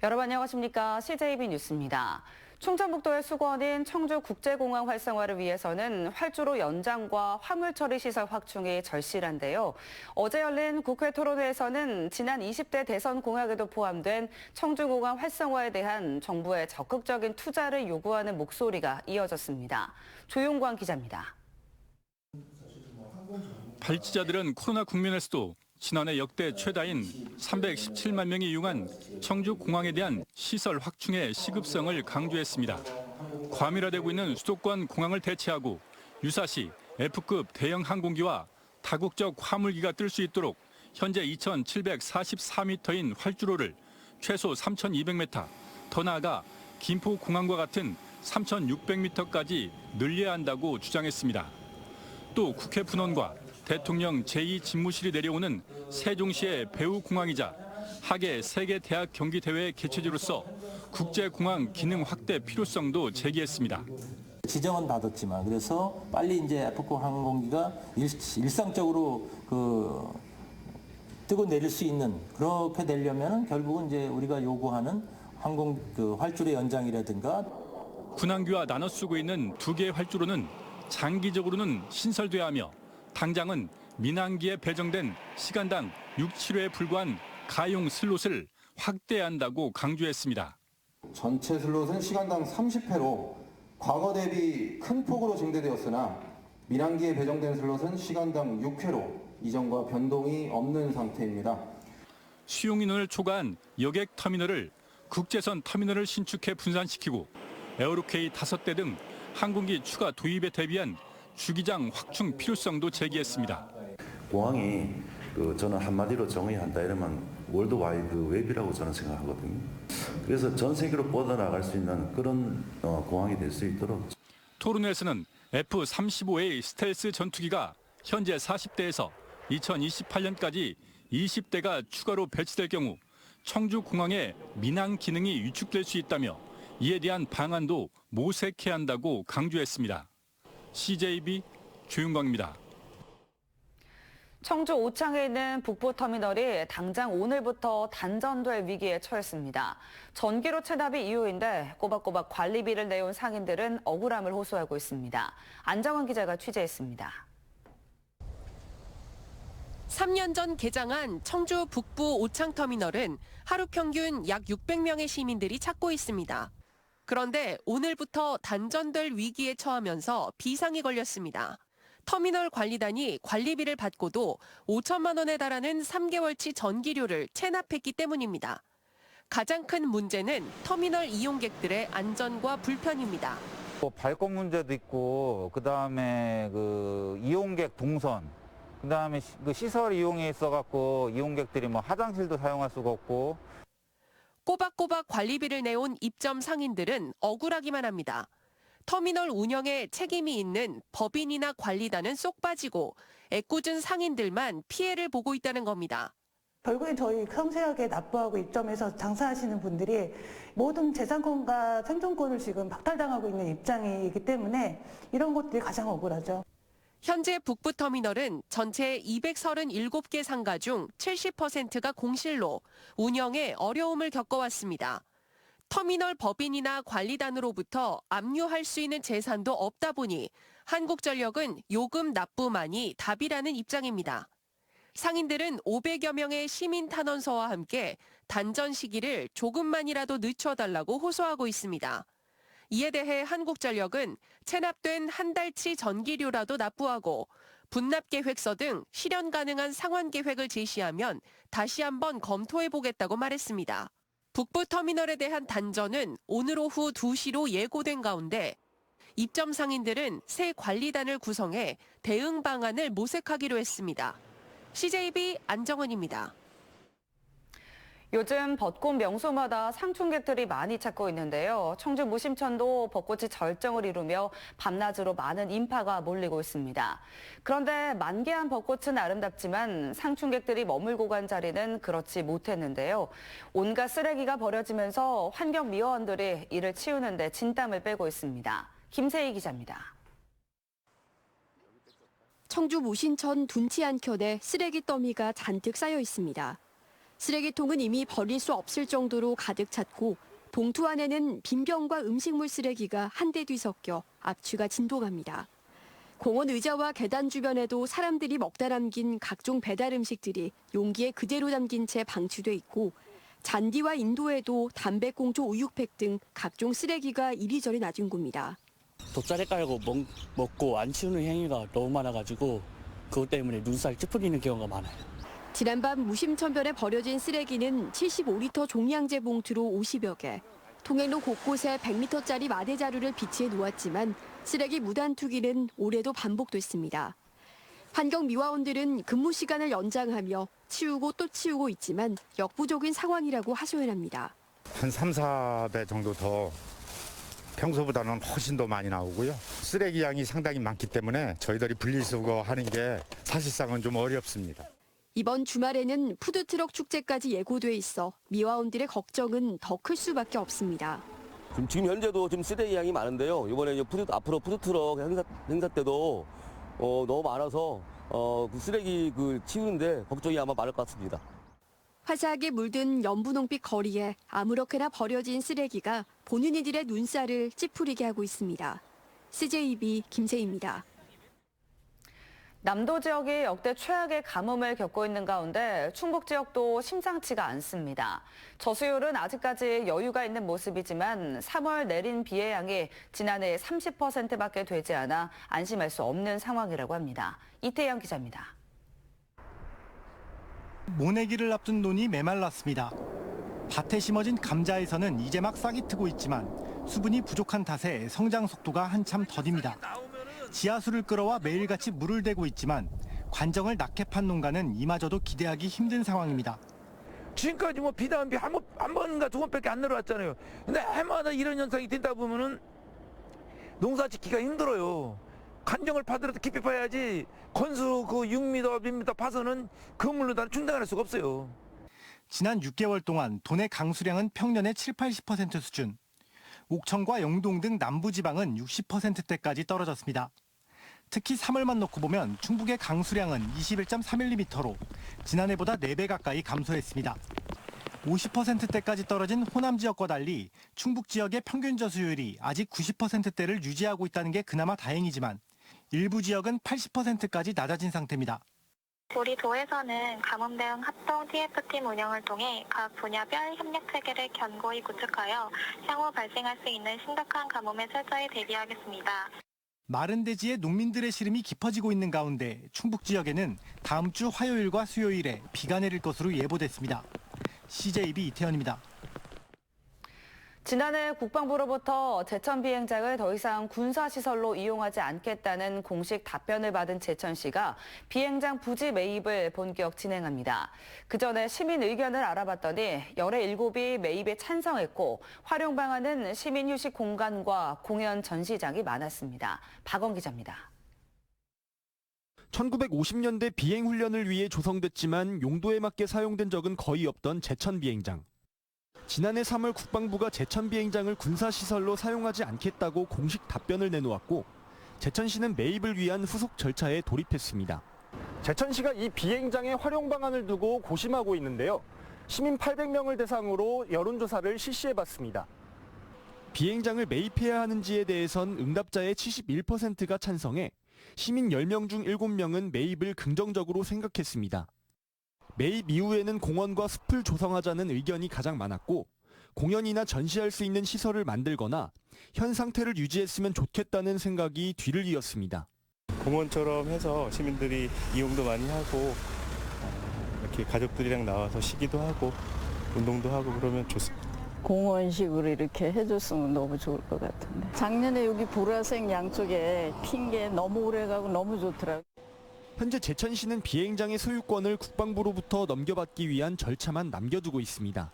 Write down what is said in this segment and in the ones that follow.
여러분 안녕하십니까? CJB 뉴스입니다. 충청북도의 수도원인 청주국제공항 활성화를 위해서는 활주로 연장과 화물처리 시설 확충이 절실한데요. 어제 열린 국회 토론회에서는 지난 20대 대선 공약에도 포함된 청주공항 활성화에 대한 정부의 적극적인 투자를 요구하는 목소리가 이어졌습니다. 조용광 기자입니다. 발치자들은 코로나 국면에서도 지난해 역대 최다인 317만 명이 이용한 청주공항에 대한 시설 확충의 시급성을 강조했습니다. 과밀화되고 있는 수도권 공항을 대체하고 유사시 F급 대형 항공기와 다국적 화물기가 뜰 수 있도록 현재 2,744m인 활주로를 최소 3,200m, 더 나아가 김포공항과 같은 3,600m까지 늘려야 한다고 주장했습니다. 또 국회 분원과 대통령 제2집무실이 내려오는 세종시의 배후공항이자 하계 세계대학 경기대회 개최지로서 국제공항 기능 확대 필요성도 제기했습니다. 지정은 받았지만 그래서 빨리 이제 F급 항공기가 일상적으로 뜨고 내릴 수 있는 그렇게 되려면 결국은 이제 우리가 요구하는 활주로 연장이라든가 군항기와 나눠 쓰고 있는 두 개의 활주로는 장기적으로는 신설돼야 하며 당장은 민항기에 배정된 시간당 6, 7회에 불과한 가용 슬롯을 확대해야 한다고 강조했습니다. 전체 슬롯은 시간당 30회로 과거 대비 큰 폭으로 증대되었으나 민항기에 배정된 슬롯은 시간당 6회로 이전과 변동이 없는 상태입니다. 수용 인원을 초과한 여객 터미널을 국제선 터미널을 신축해 분산시키고 에어로케이 5대 등 항공기 추가 도입에 대비한 주기장 확충 필요성도 제기했습니다. 공항이 저는 한마디로 정의해야 한다 이러면 월드와이드 웹이라고 저는 생각하거든요. 그래서 전 세계로 뻗어나갈 수 있는 그런 공항이 될 수 있도록. 토론회에서는 F-35A 스텔스 전투기가 현재 40대에서 2028년까지 20대가 추가로 배치될 경우 청주공항의 민항 기능이 위축될 수 있다며 이에 대한 방안도 모색해야 한다고 강조했습니다. CJB 조윤광입니다. 청주 오창에 있는 북부터미널이 당장 오늘부터 단전될 위기에 처했습니다. 전기료 체납이 이유인데 꼬박꼬박 관리비를 내온 상인들은 억울함을 호소하고 있습니다. 안정환 기자가 취재했습니다. 3년 전 개장한 청주 북부 오창터미널은 하루 평균 약 600명의 시민들이 찾고 있습니다. 그런데 오늘부터 단전될 위기에 처하면서 비상이 걸렸습니다. 터미널 관리단이 관리비를 받고도 5천만 원에 달하는 3개월치 전기료를 체납했기 때문입니다. 가장 큰 문제는 터미널 이용객들의 안전과 불편입니다. 발권 문제도 있고 그다음에 이용객 동선, 그다음에 시설 이용에 있어갖고 이용객들이 화장실도 사용할 수가 없고. 꼬박꼬박 관리비를 내온 입점 상인들은 억울하기만 합니다. 터미널 운영에 책임이 있는 법인이나 관리단은 쏙 빠지고 애꿎은 상인들만 피해를 보고 있다는 겁니다. 결국엔 저희 성실하게 납부하고 입점해서 장사하시는 분들이 모든 재산권과 생존권을 지금 박탈당하고 있는 입장이기 때문에 이런 것들이 가장 억울하죠. 현재 북부터미널은 전체 237개 상가 중 70%가 공실로 운영에 어려움을 겪어왔습니다. 터미널 법인이나 관리단으로부터 압류할 수 있는 재산도 없다 보니 한국전력은 요금 납부만이 답이라는 입장입니다. 상인들은 500여 명의 시민 탄원서와 함께 단전 시기를 조금만이라도 늦춰달라고 호소하고 있습니다. 이에 대해 한국전력은 체납된 한 달치 전기료라도 납부하고 분납계획서 등 실현 가능한 상환 계획을 제시하면 다시 한번 검토해보겠다고 말했습니다. 북부터미널에 대한 단전은 오늘 오후 2시로 예고된 가운데 입점 상인들은 새 관리단을 구성해 대응 방안을 모색하기로 했습니다. CJB 안정은입니다. 요즘 벚꽃 명소마다 상충객들이 많이 찾고 있는데요. 청주 무심천도 벚꽃이 절정을 이루며 밤낮으로 많은 인파가 몰리고 있습니다. 그런데 만개한 벚꽃은 아름답지만 상충객들이 머물고 간 자리는 그렇지 못했는데요. 온갖 쓰레기가 버려지면서 환경미화원들이 이를 치우는 데 진땀을 빼고 있습니다. 김세희 기자입니다. 청주 무신천 둔치 한켠에 쓰레기 더미가 잔뜩 쌓여 있습니다. 쓰레기통은 이미 버릴 수 없을 정도로 가득 찼고 봉투 안에는 빈병과 음식물 쓰레기가 한데 뒤섞여 악취가 진동합니다. 공원 의자와 계단 주변에도 사람들이 먹다 남긴 각종 배달 음식들이 용기에 그대로 담긴 채 방치돼 있고 잔디와 인도에도 담배꽁초, 우유팩 등 각종 쓰레기가 이리저리 놔둔 겁니다. 돗자리 깔고 먹고 안 치우는 행위가 너무 많아가지고 그것 때문에 눈살 찌푸리는 경우가 많아요. 지난밤 무심천변에 버려진 쓰레기는 75리터 종량제 봉투로 50여 개, 통행로 곳곳에 100m짜리 마대 자루를 비치해 놓았지만 쓰레기 무단 투기는 올해도 반복됐습니다. 환경미화원들은 근무 시간을 연장하며 치우고 또 치우고 있지만 역부족인 상황이라고 하소연합니다. 한 3, 4배 정도 더 평소보다는 훨씬 더 많이 나오고요. 쓰레기 양이 상당히 많기 때문에 저희들이 분리수거하는 게 사실상은 좀 어렵습니다. 이번 주말에는 푸드트럭 축제까지 예고돼 있어 미화원들의 걱정은 더 클 수밖에 없습니다. 지금 현재도 지금 쓰레기 양이 많은데요. 이번에 이제 앞으로 푸드트럭 행사 때도 너무 많아서 그 쓰레기 치우는데 걱정이 아마 많을 것 같습니다. 화사하게 물든 연분홍빛 거리에 아무렇게나 버려진 쓰레기가 보는 이들의 눈살을 찌푸리게 하고 있습니다. CJB 김세희입니다. 남도 지역이 역대 최악의 가뭄을 겪고 있는 가운데 충북 지역도 심상치가 않습니다. 저수율은 아직까지 여유가 있는 모습이지만 3월 내린 비의 양이 지난해 30%밖에 되지 않아 안심할 수 없는 상황이라고 합니다. 이태영 기자입니다. 모내기를 앞둔 논이 메말랐습니다. 밭에 심어진 감자에서는 이제 막 싹이 트고 있지만 수분이 부족한 탓에 성장 속도가 한참 더딥니다. 지하수를 끌어와 매일같이 물을 대고 있지만 관정을 낳게 판 농가는 이마저도 기대하기 힘든 상황입니다. 지금까지 비단 비 한 번인가 두 번밖에 안 내려왔잖아요. 근데 해마다 이런 현상이 된다 보면은 농사 짓기가 힘들어요. 관정을 파더라도 깊이 파야지 건수 6m, 1m 파서는 그 물로 다 충당할 수가 없어요. 지난 6개월 동안 도내 강수량은 평년의 7, 80% 수준. 옥천과 영동 등 남부지방은 60%대까지 떨어졌습니다. 특히 3월만 놓고 보면 충북의 강수량은 21.3mm로 지난해보다 4배 가까이 감소했습니다. 50%대까지 떨어진 호남 지역과 달리 충북 지역의 평균 저수율이 아직 90%대를 유지하고 있다는 게 그나마 다행이지만 일부 지역은 80%까지 낮아진 상태입니다. 우리 도에서는 가뭄 대응 합동 TF팀 운영을 통해 각 분야별 협력 체계를 견고히 구축하여 향후 발생할 수 있는 심각한 가뭄에 철저히 대비하겠습니다. 마른 대지에 농민들의 시름이 깊어지고 있는 가운데 충북 지역에는 다음 주 화요일과 수요일에 비가 내릴 것으로 예보됐습니다. CJB 이태현입니다. 지난해 국방부로부터 제천 비행장을 더 이상 군사시설로 이용하지 않겠다는 공식 답변을 받은 제천시가 비행장 부지 매입을 본격 진행합니다. 그 전에 시민 의견을 알아봤더니 열의 7이 매입에 찬성했고 활용 방안은 시민 휴식 공간과 공연 전시장이 많았습니다. 박원 기자입니다. 1950년대 비행 훈련을 위해 조성됐지만 용도에 맞게 사용된 적은 거의 없던 제천 비행장. 지난해 3월 국방부가 제천 비행장을 군사시설로 사용하지 않겠다고 공식 답변을 내놓았고 제천시는 매입을 위한 후속 절차에 돌입했습니다. 제천시가 이 비행장의 활용 방안을 두고 고심하고 있는데요. 시민 800명을 대상으로 여론조사를 실시해봤습니다. 비행장을 매입해야 하는지에 대해선 응답자의 71%가 찬성해 시민 10명 중 7명은 매입을 긍정적으로 생각했습니다. 매입 이후에는 공원과 숲을 조성하자는 의견이 가장 많았고 공연이나 전시할 수 있는 시설을 만들거나 현 상태를 유지했으면 좋겠다는 생각이 뒤를 이었습니다. 공원처럼 해서 시민들이 이용도 많이 하고 이렇게 가족들이랑 나와서 쉬기도 하고 운동도 하고 그러면 좋습니다. 공원식으로 이렇게 해줬으면 너무 좋을 것 같은데. 작년에 여기 보라색 양쪽에 핀 게 너무 오래가고 너무 좋더라고요. 현재 제천시는 비행장의 소유권을 국방부로부터 넘겨받기 위한 절차만 남겨두고 있습니다.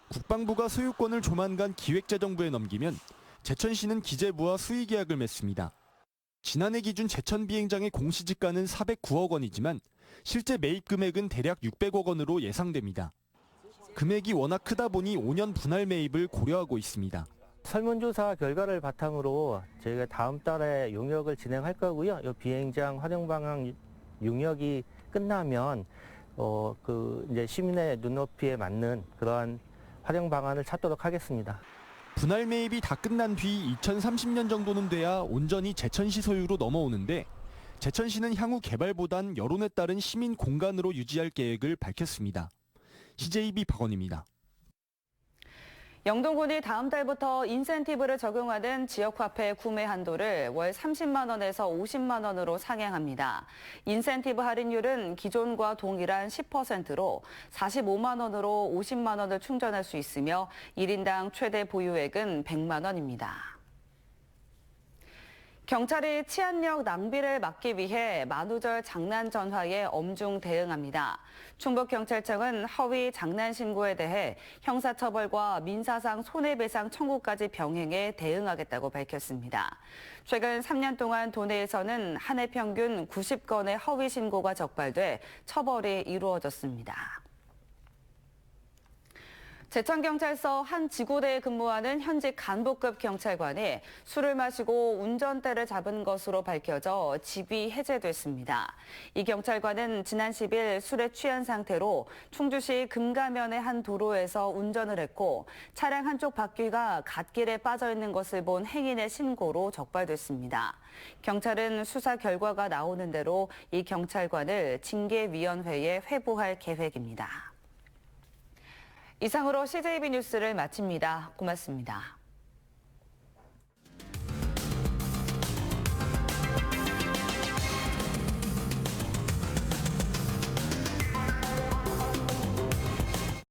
국방부가 소유권을 조만간 기획재정부에 넘기면 제천시는 기재부와 수의계약을 맺습니다. 지난해 기준 제천 비행장의 공시지가는 409억 원이지만 실제 매입 금액은 대략 600억 원으로 예상됩니다. 금액이 워낙 크다 보니 5년 분할 매입을 고려하고 있습니다. 설문조사 결과를 바탕으로 저희가 다음 달에 용역을 진행할 거고요. 이 비행장 활용 방안 용역이 끝나면 이제 시민의 눈높이에 맞는 그러한 활용 방안을 찾도록 하겠습니다. 분할 매입이 다 끝난 뒤 2030년 정도는 돼야 온전히 제천시 소유로 넘어오는데 제천시는 향후 개발보단 여론에 따른 시민 공간으로 유지할 계획을 밝혔습니다. CJB 박원입니다. 영동군이 다음 달부터 인센티브를 적용하는 지역화폐 구매 한도를 월 30만 원에서 50만 원으로 상향합니다. 인센티브 할인율은 기존과 동일한 10%로 45만 원으로 50만 원을 충전할 수 있으며 1인당 최대 보유액은 100만 원입니다. 경찰이 치안력 낭비를 막기 위해 만우절 장난 전화에 엄중 대응합니다. 충북경찰청은 허위 장난 신고에 대해 형사처벌과 민사상 손해배상 청구까지 병행해 대응하겠다고 밝혔습니다. 최근 3년 동안 도내에서는 한 해 평균 90건의 허위 신고가 적발돼 처벌이 이루어졌습니다. 제천경찰서 한 지구대에 근무하는 현직 간부급 경찰관이 술을 마시고 운전대를 잡은 것으로 밝혀져 집이 해제됐습니다. 이 경찰관은 지난 10일 술에 취한 상태로 충주시 금가면의 한 도로에서 운전을 했고 차량 한쪽 바퀴가 갓길에 빠져 있는 것을 본 행인의 신고로 적발됐습니다. 경찰은 수사 결과가 나오는 대로 이 경찰관을 징계위원회에 회부할 계획입니다. 이상으로 CJB 뉴스를 마칩니다. 고맙습니다.